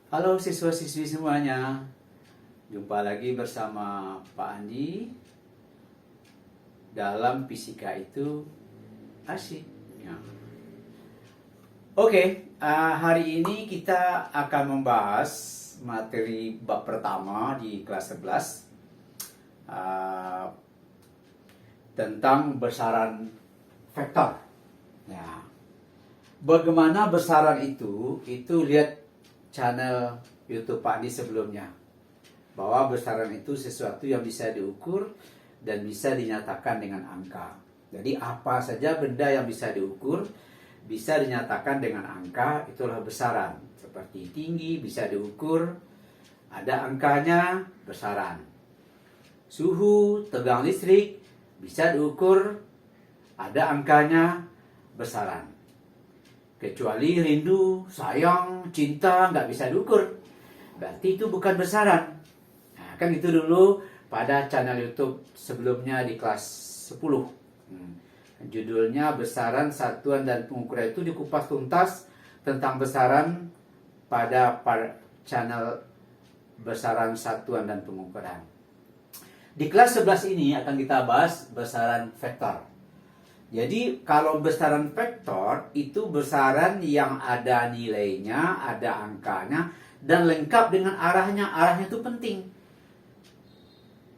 Halo siswa-siswi semuanya, jumpa lagi bersama Pak Andi dalam Fisika itu Asik. Ya. Hari ini kita akan membahas materi bab pertama di kelas 11 tentang besaran vektor. Ya. Bagaimana besaran itu lihat channel YouTube Pak Andi sebelumnya, bahwa besaran itu sesuatu yang bisa diukur dan bisa dinyatakan dengan angka. Jadi apa saja benda yang bisa diukur, bisa dinyatakan dengan angka, itulah besaran. Seperti tinggi bisa diukur, ada angkanya, besaran. Suhu, tegangan listrik bisa diukur, ada angkanya, besaran. Kecuali rindu, sayang, cinta nggak bisa diukur, berarti itu bukan besaran. Nah, kan itu dulu pada channel YouTube sebelumnya di kelas 10. Judulnya besaran, satuan, dan pengukuran, itu dikupas tuntas tentang besaran pada channel besaran, satuan, dan pengukuran. Di kelas 11 ini akan kita bahas besaran vektor. Jadi kalau besaran vektor itu besaran yang ada nilainya, ada angkanya, dan lengkap dengan arahnya. Arahnya itu penting.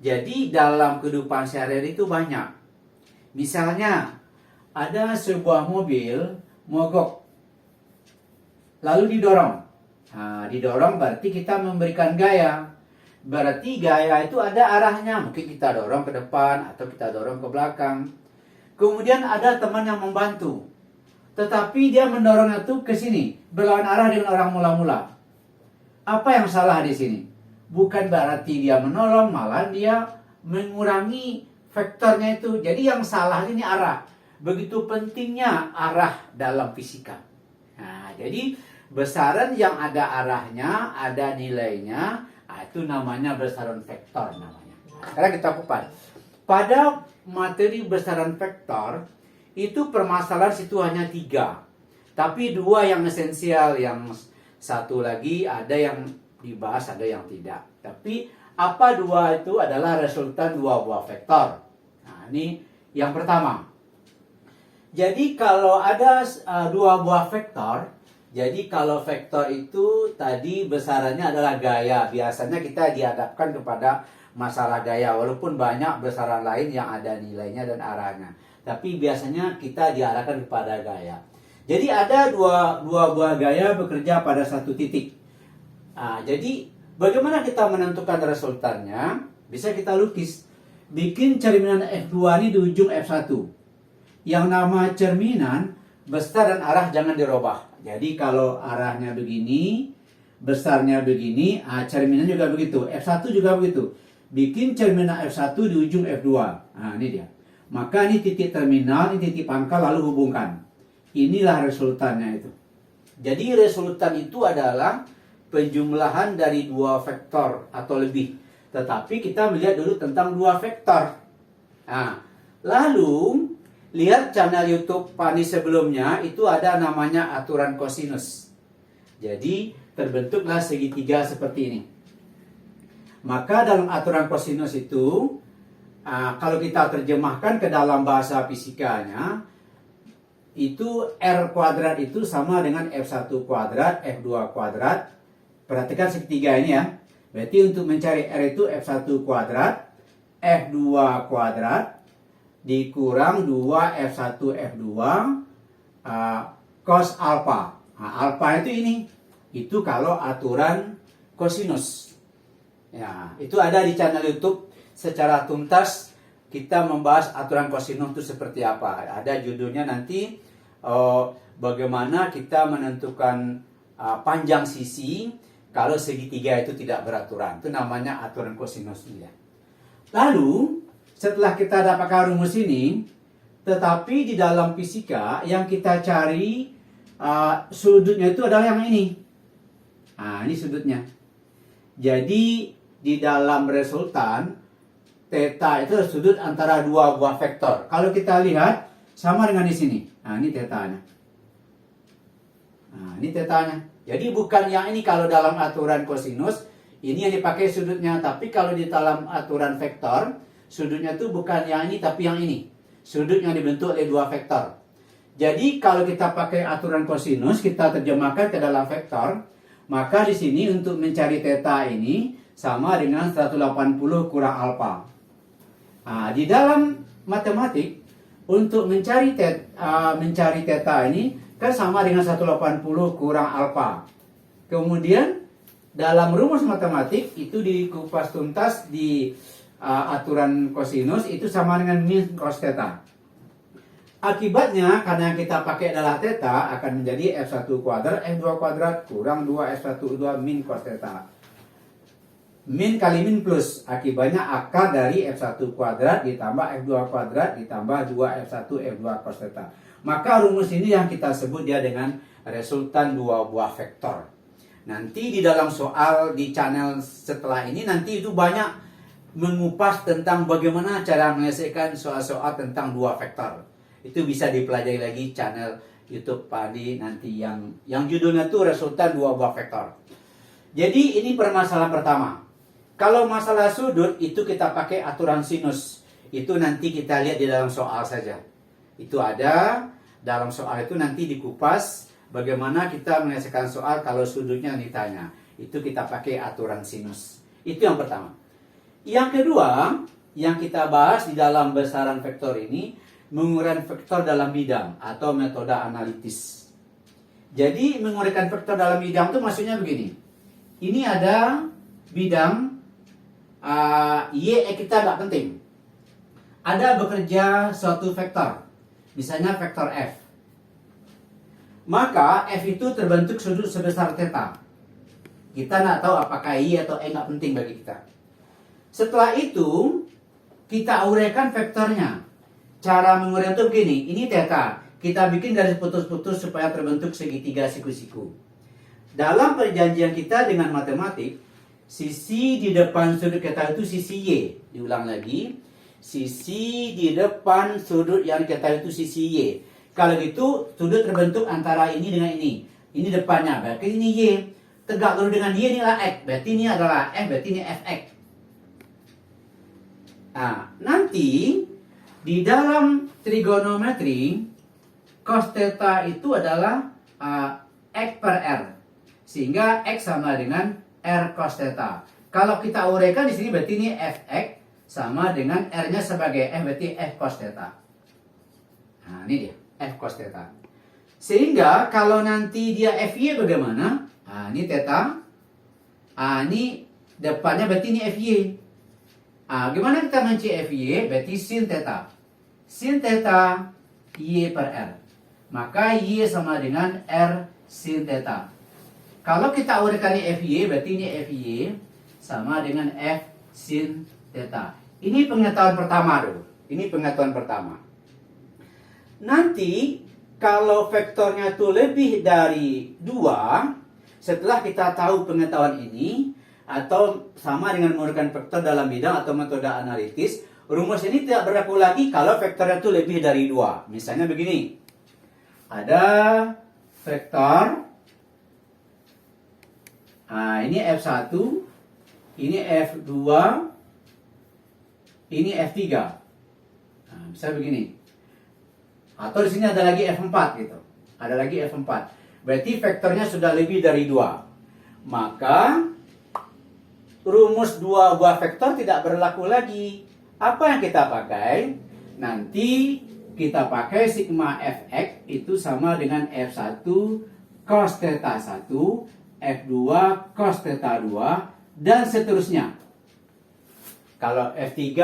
Jadi dalam kehidupan sehari-hari itu banyak. Misalnya ada sebuah mobil mogok, lalu didorong. Nah, didorong berarti kita memberikan gaya. Berarti gaya itu ada arahnya. Mungkin kita dorong ke depan atau kita dorong ke belakang. Kemudian ada teman yang membantu, tetapi dia mendorongnya tuh ke sini, berlawan arah dengan orang mula-mula. Apa yang salah di sini? Bukan berarti dia menolong, malah dia mengurangi vektornya itu. Jadi yang salah ini arah. Begitu pentingnya arah dalam fisika. Nah, jadi besaran yang ada arahnya, ada nilainya, itu namanya besaran vektor namanya. Sekarang kita kupas. Pada materi besaran vektor, itu permasalahan situ hanya 3. Tapi 2 yang esensial, yang satu lagi ada yang dibahas, ada yang tidak. Tapi apa 2 itu adalah resultan 2 buah vektor. Nah, ini yang pertama. Jadi kalau ada 2 buah vektor, jadi kalau vektor itu tadi besarannya adalah gaya. Biasanya kita dihadapkan kepada masalah gaya, walaupun banyak besaran lain yang ada nilainya dan arahnya, tapi biasanya kita diarahkan kepada gaya. Jadi ada dua buah gaya bekerja pada satu titik. Nah, jadi bagaimana kita menentukan resultannya? Bisa kita lukis. Bikin cerminan F2 ini di ujung F1. Yang nama cerminan, besar dan arah jangan dirubah. Jadi kalau arahnya begini, besarnya begini, cerminan juga begitu. F1 juga begitu. Bikin cerminan F1 di ujung F2. Nah, ini dia. Maka ini titik terminal, ini titik pangkal, lalu hubungkan. Inilah resultannya itu. Jadi resultan itu adalah penjumlahan dari 2 vektor atau lebih. Tetapi kita melihat dulu tentang 2 vektor. Nah, lalu lihat channel YouTube Pani sebelumnya, itu ada namanya aturan kosinus. Jadi terbentuklah segitiga seperti ini. Maka dalam aturan kosinus itu, kalau kita terjemahkan ke dalam bahasa fisikanya, itu R kuadrat itu sama dengan F1 kuadrat, F2 kuadrat. Perhatikan segitiga ini ya. Berarti untuk mencari R itu F1 kuadrat, F2 kuadrat, dikurang 2 F1 F2 cos alpha. Nah, alpha itu ini. Itu kalau aturan kosinus. Ya, itu ada di channel YouTube secara tuntas. Kita membahas aturan kosinus itu seperti apa. Ada judulnya nanti, bagaimana kita menentukan panjang sisi kalau segitiga itu tidak beraturan. Itu namanya aturan kosinus. Lalu setelah kita dapatkan rumus ini, tetapi di dalam fisika yang kita cari sudutnya itu adalah yang ini. Nah, ini sudutnya. Jadi di dalam resultan, theta itu sudut antara 2 buah vektor. Kalau kita lihat sama dengan di sini. Nah, ini tetanya. Nah, ini tetanya. Jadi bukan yang ini kalau dalam aturan kosinus, ini yang dipakai sudutnya. Tapi kalau di dalam aturan vektor, sudutnya itu bukan yang ini, tapi yang ini. Sudut yang dibentuk oleh dua vektor. Jadi kalau kita pakai aturan kosinus, kita terjemahkan ke dalam vektor, maka di sini untuk mencari theta ini sama dengan 180 kurang alfa. Nah, di dalam matematik, untuk mencari theta ini kan sama dengan 180 kurang alfa. Kemudian dalam rumus matematik itu dikupas tuntas di aturan kosinus itu sama dengan min cos theta. Akibatnya karena yang kita pakai adalah theta akan menjadi F1 kuadrat F2 kuadrat kurang 2 F1 2 min cos theta. Min kali min plus, akibatnya akar dari F1 kuadrat ditambah F2 kuadrat ditambah 2 F1 F2 cos theta. Maka rumus ini yang kita sebut dia dengan resultan dua buah vektor. Nanti di dalam soal di channel setelah ini nanti itu banyak mengupas tentang bagaimana cara menyelesaikan soal-soal tentang dua vektor. Itu bisa dipelajari lagi channel YouTube Pak Adi nanti yang judulnya itu resultan dua buah vektor. Jadi ini permasalahan pertama. Kalau masalah sudut itu kita pakai aturan sinus. Itu nanti kita lihat di dalam soal saja. Itu ada dalam soal itu nanti dikupas bagaimana kita menyelesaikan soal kalau sudutnya ditanya. Itu kita pakai aturan sinus. Itu yang pertama. Yang kedua, yang kita bahas di dalam besaran vektor ini, menguraikan vektor dalam bidang atau metode analitis. Jadi menguraikan vektor dalam bidang itu maksudnya begini. Ini ada bidang Y kita nggak penting. Ada bekerja suatu vektor, misalnya vektor F. Maka F itu terbentuk sudut sebesar theta. Kita nggak tahu apakah Y atau E, nggak penting bagi kita. Setelah itu kita uraikan vektornya. Cara menguraikan itu begini, ini theta. Kita bikin garis putus-putus supaya terbentuk segitiga siku-siku. Dalam perjanjian kita dengan matematik, sisi di depan sudut kita itu sisi Y. Diulang lagi. Sisi di depan sudut yang kita itu sisi Y. Kalau gitu, sudut terbentuk antara ini dengan ini. Ini depannya, berarti ini Y. Tegak lurus dengan Y inilah X. Berarti ini adalah F, berarti ini Fx. Nah, nanti di dalam trigonometri, cos theta itu adalah X per R. Sehingga X sama dengan R cos theta. Kalau kita uraikan di sini berarti ini Fx sama dengan R-nya sebagai F, berarti F cos theta. Nah, ini dia, F cos theta. Sehingga kalau nanti dia Fy bagaimana? Nah, ini theta. Ini depannya berarti ini Fy. Gimana kita mencari Fy? Berarti sin theta. Sin theta Y per R. Maka Y sama dengan R sin theta. Kalau kita uraikan ini Fy, berarti ini Fy sama dengan F sin theta. Ini pengetahuan pertama dulu. Ini pengetahuan pertama. Nanti kalau vektornya itu lebih dari 2, setelah kita tahu pengetahuan ini, atau sama dengan menguraikan vektor dalam bidang atau metode analitis, rumus ini tidak berlaku lagi kalau vektornya itu lebih dari 2. Misalnya begini. Ada vektor, ini F1, ini F2, ini F3. Bisa begini. Atau di sini ada lagi F4 gitu. Ada lagi F4. Berarti vektornya sudah lebih dari 2. Maka rumus dua buah vektor tidak berlaku lagi. Apa yang kita pakai? Nanti kita pakai sigma Fx itu sama dengan F1 cos theta 1, F2 cos theta 2, dan seterusnya. Kalau F3,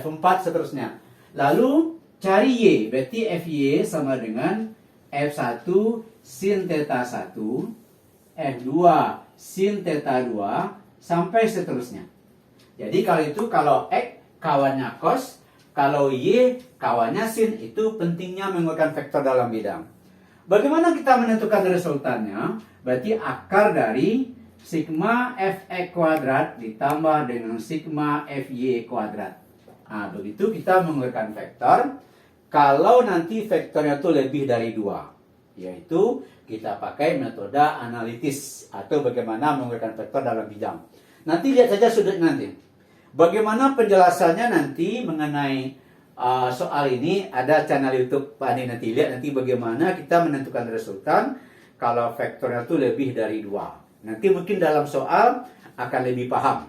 F4, seterusnya. Lalu cari Y, berarti Fy sama dengan F1 sin theta 1, F2 sin theta 2, sampai seterusnya. Jadi kalau X kawannya cos, kalau Y kawannya sin, itu pentingnya menggunakan vektor dalam bidang. Bagaimana kita menentukan resultannya? Berarti akar dari sigma Fx kuadrat ditambah dengan sigma Fy kuadrat. Begitu kita menggunakan vektor kalau nanti vektornya itu lebih dari 2. yaitu kita pakai metode analitis atau bagaimana menggunakan vektor dalam bidang. Nanti lihat saja sudut nanti. Bagaimana penjelasannya nanti mengenai soal ini ada channel YouTube Pak Andi, nanti lihat nanti bagaimana kita menentukan resultan kalau vektornya itu lebih dari 2. Nanti mungkin dalam soal akan lebih paham.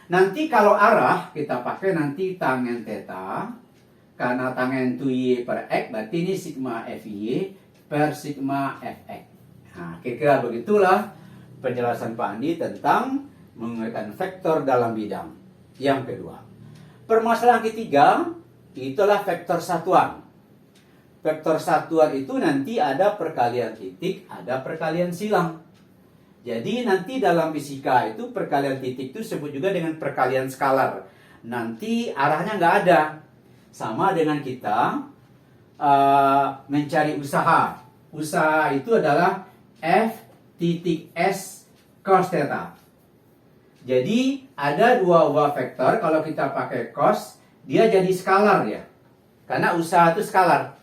Nanti kalau arah kita pakai nanti tangen theta, karena tangen 2y per x berarti ini sigma fy per sigma fx. Nah, kira-kira begitulah penjelasan Pak Andi tentang menggunakan vektor dalam bidang. Yang kedua, permasalahan ketiga itulah vektor satuan. Vektor satuan itu nanti ada perkalian titik, ada perkalian silang. Jadi nanti dalam fisika itu perkalian titik itu disebut juga dengan perkalian skalar. Nanti arahnya nggak ada. Sama dengan kita mencari usaha. Usaha itu adalah F titik S cos theta. Jadi ada dua buah vektor, kalau kita pakai cos, dia jadi skalar ya. Karena usaha itu skalar.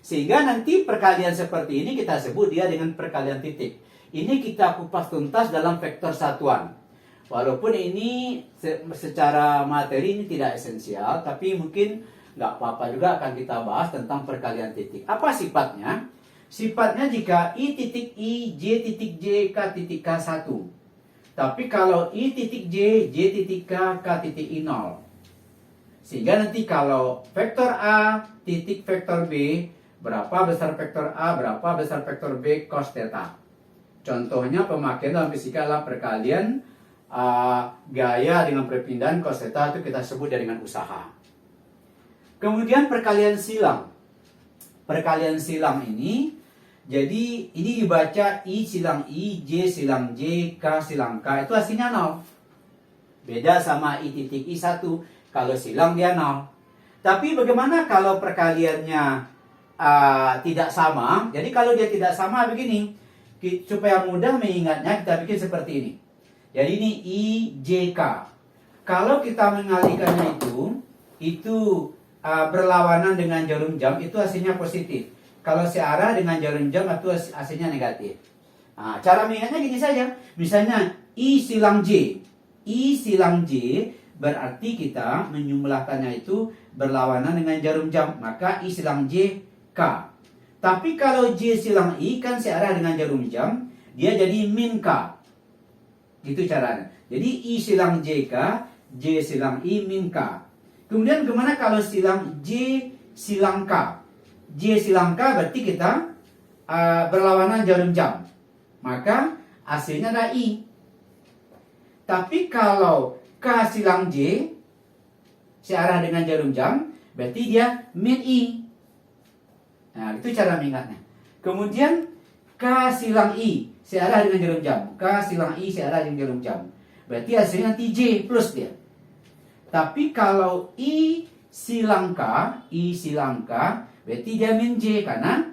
Sehingga nanti perkalian seperti ini kita sebut dia dengan perkalian titik. Ini kita kupas tuntas dalam vektor satuan. Walaupun ini secara materi ini tidak esensial, tapi mungkin nggak apa-apa juga akan kita bahas tentang perkalian titik. Apa sifatnya? Sifatnya jika I titik I, J titik J, K titik K 1. Tapi kalau I titik J, J titik K, K titik I 0. Sehingga nanti kalau vektor A titik vektor B, berapa besar vektor A, berapa besar vektor B cos theta. Contohnya pemakaian dalam fisika adalah perkalian gaya dengan perpindahan cos theta, itu kita sebut dengan usaha. Kemudian perkalian silang. Perkalian silang ini, jadi ini dibaca I silang I, J silang J, K silang K, itu hasilnya 0. Beda sama I titik I 1, kalau silang dia 0. Tapi bagaimana kalau perkaliannya tidak sama? Jadi kalau dia tidak sama begini, supaya mudah mengingatnya kita bikin seperti ini. Jadi ini I, J, K. Kalau kita mengalihkannya itu berlawanan dengan jarum jam, itu hasilnya positif. Kalau searah dengan jarum jam itu hasilnya negatif. Nah, cara mengingatnya gini saja. Misalnya I silang J. I silang J berarti kita menjumlahkannya itu berlawanan dengan jarum jam. Maka I silang J K. Tapi kalau J silang I kan searah dengan jarum jam, dia jadi min K. Itu caranya. Jadi I silang J K, J silang I min K. Kemudian kemana kalau silang J silang K? J silang K berarti kita berlawanan jarum jam. Maka hasilnya adalah I. Tapi kalau K silang J searah dengan jarum jam, berarti dia min I. Nah, itu cara mengingatnya. Kemudian K silang I searah dengan jarum jam. K silang I searah dengan jarum jam. Berarti hasilnya nanti J plus dia. Tapi kalau I silang K, berarti dia min J karena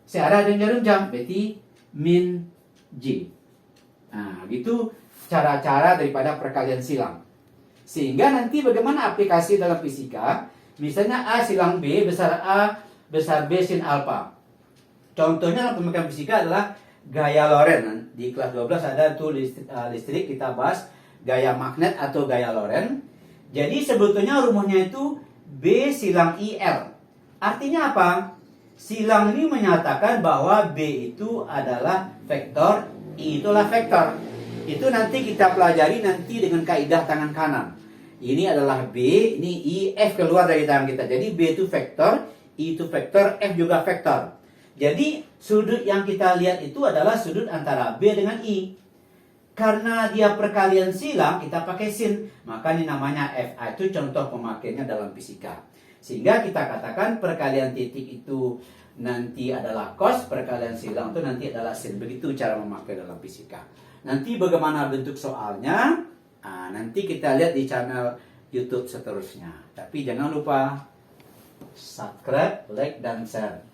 searah dengan jarum jam, berarti min J. Nah, gitu cara-cara daripada perkalian silang. Sehingga nanti bagaimana aplikasi dalam fisika? Misalnya A silang B besar A besar B sin alfa. Contohnya dalam pemakaian fisika adalah gaya Lorentz. Di kelas 12 ada tuh listrik, kita bahas gaya magnet atau gaya Lorentz. Jadi sebetulnya rumusnya itu B silang IL. Artinya apa? Silang ini menyatakan bahwa B itu adalah vektor, I itulah vektor. Itu nanti kita pelajari nanti dengan kaidah tangan kanan. Ini adalah B, ini I, F keluar dari tangan kita. Jadi B itu vektor, I itu vektor, F juga vektor. Jadi sudut yang kita lihat itu adalah sudut antara B dengan I. Karena dia perkalian silang, kita pakai sin. Maka ini namanya FA, itu contoh pemakaiannya dalam fisika. Sehingga kita katakan perkalian titik itu nanti adalah cos, perkalian silang itu nanti adalah sin. Begitu cara memakai dalam fisika. Nanti bagaimana bentuk soalnya, nanti kita lihat di channel YouTube seterusnya. Tapi jangan lupa subscribe, like, dan share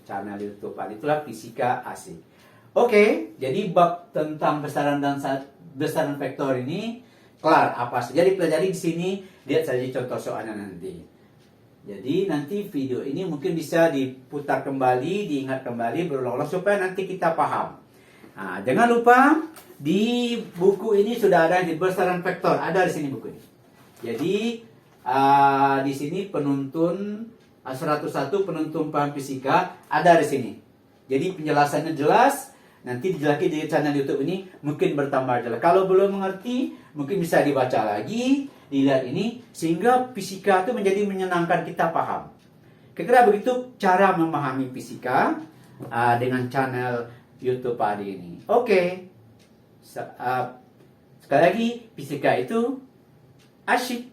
channel YouTube. Itulah Fisika Asik. Oke, jadi bab tentang besaran dan besaran vektor ini kelar. Apa saja dipelajari di sini, lihat saja contoh soalnya nanti. Jadi nanti video ini mungkin bisa diputar kembali, diingat kembali, berulang-ulang supaya nanti kita paham. Nah, jangan lupa di buku ini sudah ada di besaran vektor, ada di sini buku ini. Jadi di sini penuntun 101 penuntun paham fisika ada di sini. Jadi penjelasannya jelas. Nanti dijelaskan di channel YouTube ini mungkin bertambah jelas. Kalau belum mengerti, mungkin bisa dibaca lagi, dilihat ini, sehingga fisika itu menjadi menyenangkan, kita paham. Kira-kira begitu cara memahami fisika dengan channel YouTube Adi ini. Oke. Sekali lagi, fisika itu asyik.